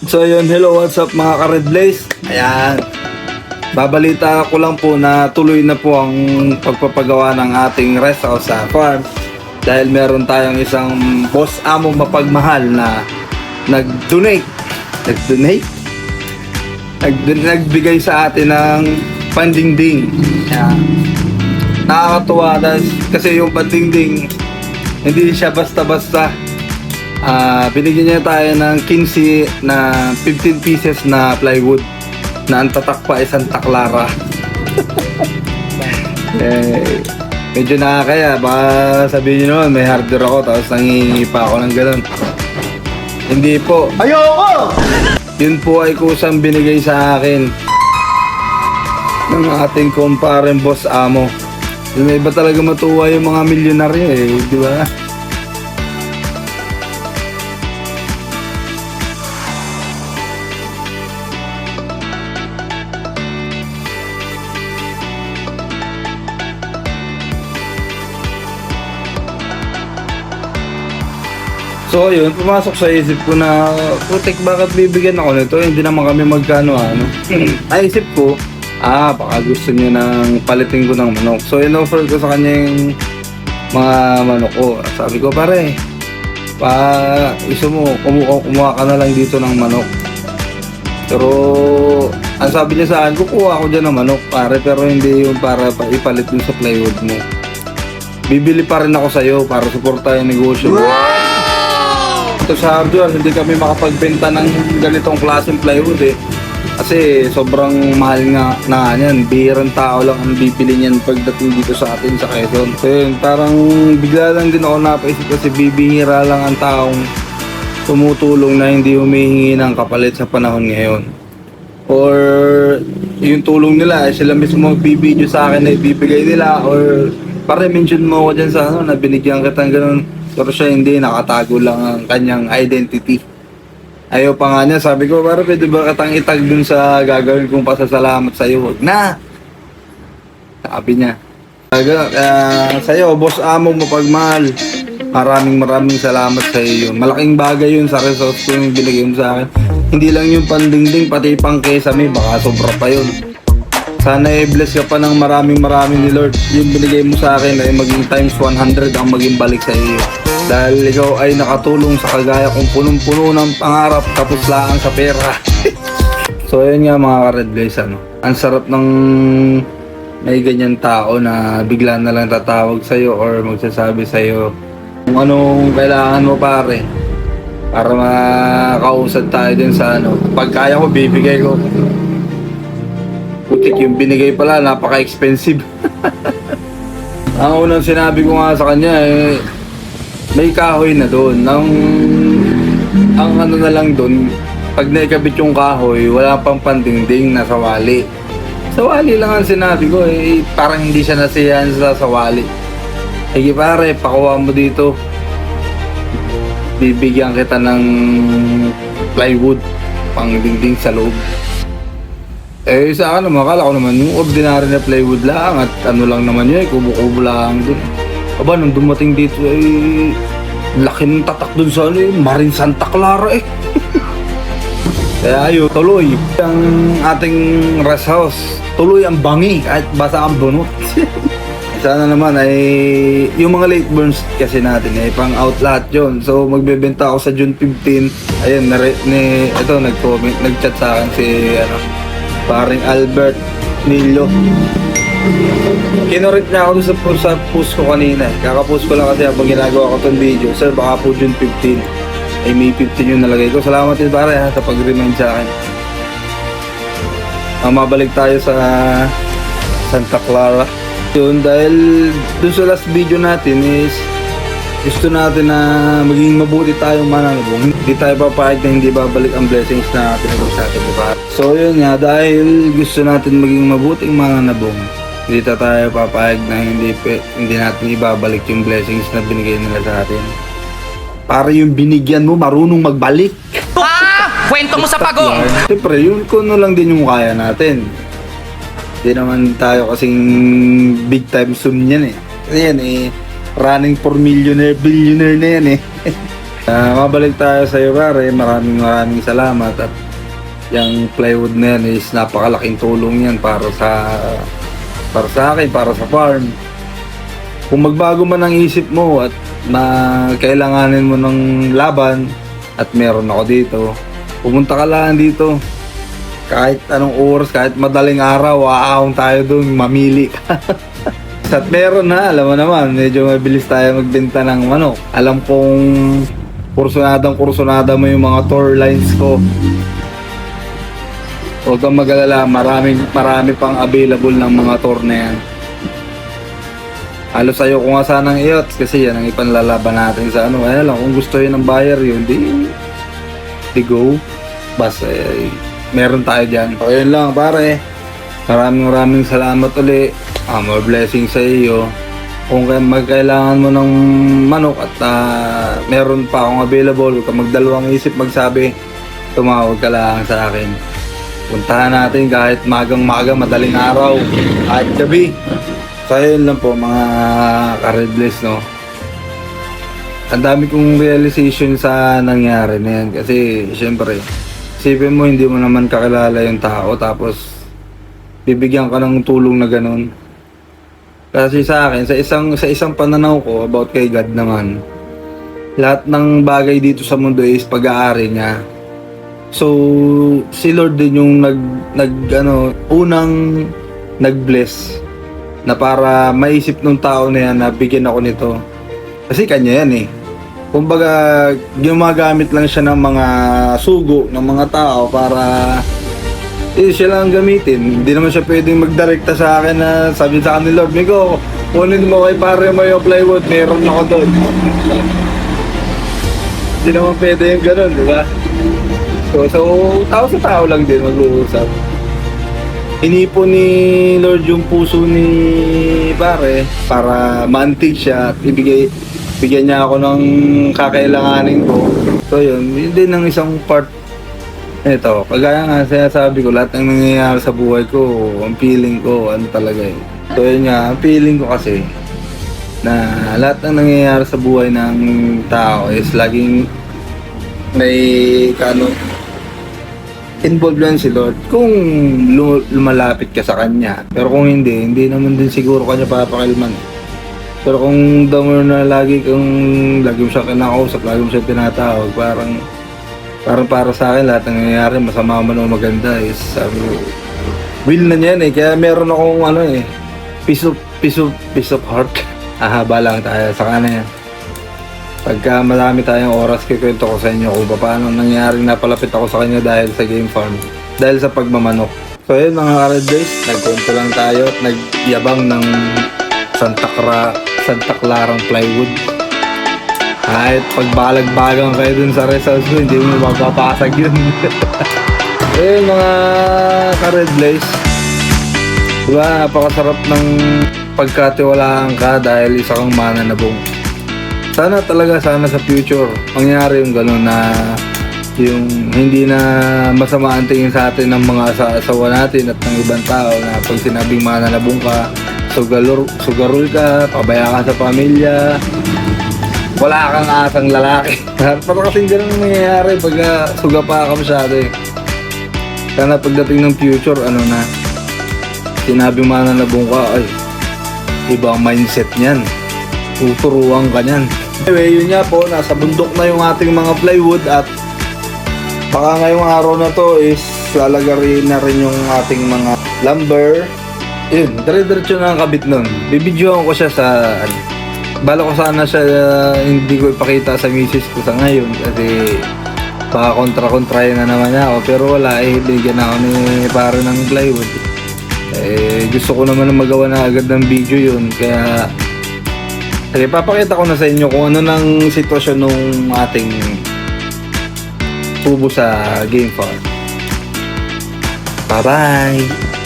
So yun, hello, what's up mga ka-Red Blaze? Ayan, babalita ko lang po na tuloy na po ang pagpapagawa ng ating rest house sa farm. Dahil meron tayong isang boss amo mapagmahal na nag-donate nagbigay sa atin ng pandingding. Ayan. Nakakatuwa kasi yung pandingding hindi siya basta-basta. Binigyan niya tayo ng 15 na 15 pieces na plywood na ang tatak pa ay Santa Clara. Medyo nakakaya, baka sabihin niyo naman may hardware ako tapos nangihingi pa ako ng ganun. Hindi po. Ayoko! Yun po ay kusang binigay sa akin ng ating kumpareng boss amo. Yung iba talaga matuwa yung mga milyonaryo di ba? So yun, pumasok sa isip ko na putik, bakit bibigyan ako nito? Hindi naman kami magkano Naisip ko, baka gusto niya nang palitin ko ng manok. So in-offer ko sa kanya yung mga manok ko. Sabi ko, pare, kumuha ka na lang dito ng manok. Pero ang sabi niya sa akin, kukuha ako dyan ng manok, pare, pero hindi yung para ipalit dun sa plywood mo. Bibili pa rin ako sa'yo para suportahan yung negosyo mo. Ito sa hardware, hindi kami makapagbenta ng ganitong klaseng plywood kasi sobrang mahal nga na yan. Bihirang tao lang ang bibili niyan pagdating dito sa atin sa Quezon. So yun, parang bigla lang din ako napaisip kasi bibihira lang ang taong tumutulong na hindi humihingi ng kapalit sa panahon ngayon. Or yung tulong nila, sila mismo magbibideo sa akin na ibibigay nila, or pare mention mo ako dyan sa na binigyan kita ng ganun. Pero siya hindi, nakatago lang ang kanyang identity. Ayaw pa nga niya, sabi ko, para pwede ba katang itag dun sa gagawin kong pasasalamat sa'yo? Huwag na! Sabi niya. Sa'yo, boss amo mapagmahal. Maraming salamat sa iyo. Malaking bagay yun sa resource ko yung binigay mo sa akin. Hindi lang yung pandingding, pati pang kesame, baka sobra pa yun. Sana i-bless ka pa ng maraming ni Lord. Yung binigay mo sa akin ay maging times 100 ang maging balik sa iyo. Dahil ikaw ay nakatulong sa kagaya kong punong-puno ng pangarap tapos lang sa pera. So ayun nga mga ka-Red Blaze, ang sarap ng may ganyan tao na bigla na lang tatawag sa'yo or magsasabi sa'yo kung anong kailangan mo, pare, para makausad tayo din sa pag kaya ko, bibigay ko. Putik, yung binigay pala, napaka-expensive. Ang unang sinabi ko nga sa kanya may kahoy na doon. Ang na lang doon, pag naikabit yung kahoy, wala pang pandingding, nasa wali. Sa wali lang ang sinabi ko, parang hindi siya nasiyahan sa sawali. Sige pare, pakuha mo dito. Bibigyan kita ng plywood, pang dingding sa loob. Sa akin naman, akala ko naman yung ordinary na plywood lang at lang naman yun, kubo-kubo lang dun. Aba, nung dumating dito laki ng tatak dun sa Marin Santa Clara Kaya ayun, tuloy ang ating rest house, tuloy ang bangi kahit basa ang bunot. Sana naman ay yung mga late burns kasi natin pang out lahat yun. So magbebenta ako sa June 15. Ayun, ito nag-comment, nag-chat sa akin si paring Albert Nilo. Kinorit niya ako sa post ko kanina. Kaka-post ko lang kasi habang ginagawa ko itong video. Sir, baka po June 15 ay May 15 yung nalagay ko. Salamat din pare sa pag-remind sa akin. Mabalik tayo sa Santa Clara. Yun, dahil dun sa last video natin is gusto natin na maging mabuti tayong mananabong. Hindi tayo papayag na hindi babalik ang blessings na tinagos sa atin, diba? So yun nga, dahil gusto natin maging mabuting mananabong, hindi tayo papayag na hindi natin ibabalik yung blessings na binigay nila sa atin. Para yung binigyan mo marunong magbalik. Kwento mo sa pagong! Siyempre, yun kuno lang din yung kaya natin. Hindi naman tayo kasing big time soon yan Kasi yan running for millionaire, billionaire na yan Mabalik tayo sa iyo, pare. Maraming salamat. At yung plywood na yan is napakalaking tulong yan para sa akin, para sa farm. Kung magbago man ang isip mo at kailanganin mo ng laban at meron ako dito, pumunta ka lang dito. Kahit anong oras, kahit madaling araw, aahon tayo dun, mamili ka. At meron na, alam mo naman, medyo mabilis tayo magbenta ng manok. Alam kong kursunada mo yung mga tour lines ko. Huwag kang mag-alala, marami pang available ng mga tour na yan. Halos sa'yo ko nga sanang iyot kasi yan ang ipanlalaban natin sa ano. Kaya lang, kung gusto yun ng buyer yun, di go. Basta meron tayo dyan. So yun lang pare. Maraming salamat uli. More blessings sa iyo. Kung magkailangan mo ng manok at meron pa akong available, huwag ka magdalawang isip magsabi, tumawag ka lang sa akin. Puntahan natin kahit magang-maga, madaling araw, kahit gabi. So yun lang po mga ka-Red Blaze, no. Ang dami kong realization sa nangyari na yan kasi syempre isipin mo hindi mo naman kakilala yung tao tapos bibigyan ka ng tulong na ganun. Kasi sa akin, sa isang pananaw ko about kay God naman, lahat ng bagay dito sa mundo is pag-aari niya. So, si Lord din yung unang nag-bless na para maisip ng tao na yan na bigyan ako nito. Kasi kanya yan eh. Kumbaga, gumagamit lang siya ng mga sugo ng mga tao para siya lang gamitin. Hindi naman siya pwedeng magdirekta sa akin na sabi sa akin ni Lord, Migo, kunin mo kay pare mo yung plywood, meron ako doon. Hindi naman pwede yung ganun, di ba? So, tao sa tao lang din mag-uusap. Inipon ni Lord yung puso ni pare para maantig siya at bigyan niya ako ng kakailanganin ko. So yun din ang isang part. Ito, kagaya nga sinasabi ko, lahat ng nangyayari sa buhay ko, ang feeling ko, ano talaga eh. So yun nga, ang feeling ko kasi, na lahat ng nangyayari sa buhay ng tao is laging may involved yan si Lord. Kung lumalapit ka sa Kanya, pero kung hindi naman din siguro Kanya papakilman. Pero kung damo na lagi mo siya kinakausap, lagi mo siya tinatawag, parang para sa akin lahat ng nangyayari, masama man o maganda is will na niyan eh. Kaya meron akong piece of heart. Ahaba lang tayo sa kanan yan. Pagka marami tayong oras, kikwento ko sa inyo kung paano nangyari napalapit ako sa kanya dahil sa game farm, dahil sa pagmamanok. So yun mga ka-Red Blaze, nagkwento lang tayo at nagyabang ng Santa Clarang plywood. Kahit pagbalag-bagang kayo dun sa results ko, hindi mo mapapasag yun. Eh mga ka-Red Blaze, diba napakasarap ng pagkatiwalaan ka dahil isa kang mananabong. Sana sa future mangyari yung gano'n na yung hindi na masama ang tingin sa atin ng mga asawa natin at ng ibang tao na pag sinabing mananabong ka, sugarol ka, pabaya ka sa pamilya, wala kang asang lalaki. Parang kasing ganun nangyayari pag suga pa ka masyado eh. Sana pagdating ng future, sinabi mananabong ka, ay, ibang mindset niyan. Tuturuan ka niyan. Anyway, yun nga po, nasa bundok na yung ating mga plywood at baka ngayong araw na to is lalagarin na rin yung ating mga lumber. Yun, dire-diretso na ang kabit nun. Bibidyoan ko siya sa bala ko sana siya hindi ko ipakita sa misis ko sa ngayon kasi baka kontra-kontrayan na naman niya ako, pero wala eh, bigyan ako ni pare ng plywood. Gusto ko naman na magawa na agad ng video yun, kaya papakita ko na sa inyo kung ano nang sitwasyon nung ating tubo sa game farm. Bye bye!